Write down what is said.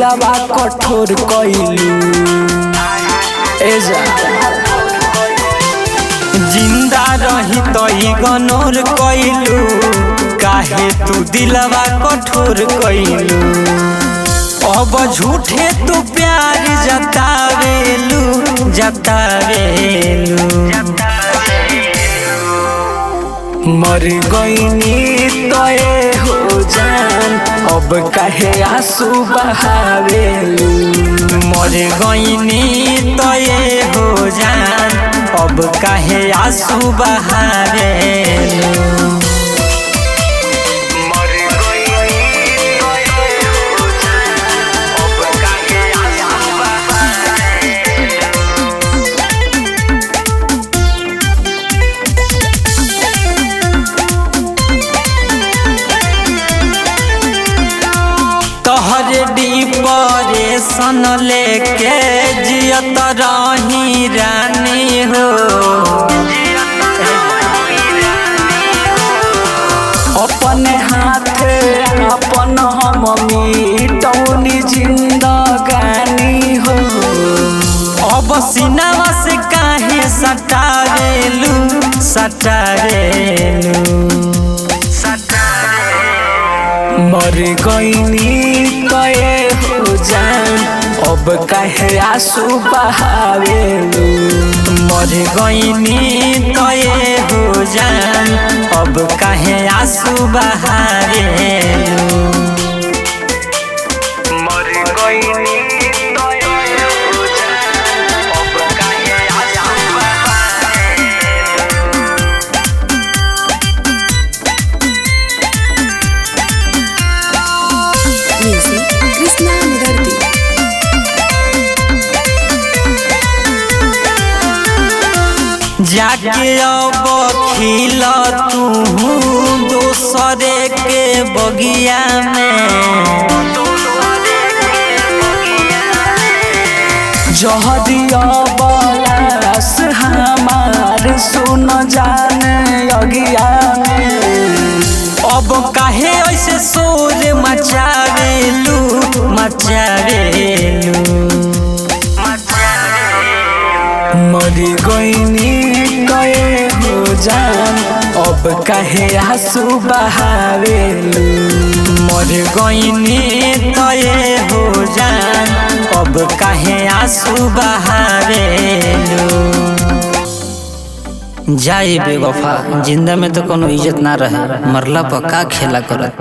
दिलावा कठोर कइलू। जिंदा रही तो इग्नोर कइलू, काहे तू दिलावा कठोर कइलू। अब झूठे तू प्यार जतावेलू जतावेलू। मर गईनी तोए हो जान, अब काहे आंसू बहावेलू। मर गईनी तोए हो जान, अब काहे आंसू बहावेलू। तोहरे डिप्रेशन लेके जियत रही रानी हो। अपने हाथे अपन हम मिटौनी जिंदगानी हो। अब सीनावा से काहे सटावेलू सटावेलू। मर गईनी तोए हो जान, अब काहे आंसू बहावेलू। मर गईनी तोए हो जान, अब काहे आंसू बहावेलू। मर गईनी जाके अब खिल तू दोसरे के बगिया में। जहदिया बलास हमार सुन जाने अगिया में। अब काहे ऐसे शोर मचावेलू मचावेलू। मर गईनी तोए हो जान, अब काहे आंसू बहावेलू। मर गईनी तोए हो जान, अब काहे आंसू बहावेलू। जाए बेवफा, जिंदा में तो कोनो इज्जत ना रहे, मरला पर का खेला करत।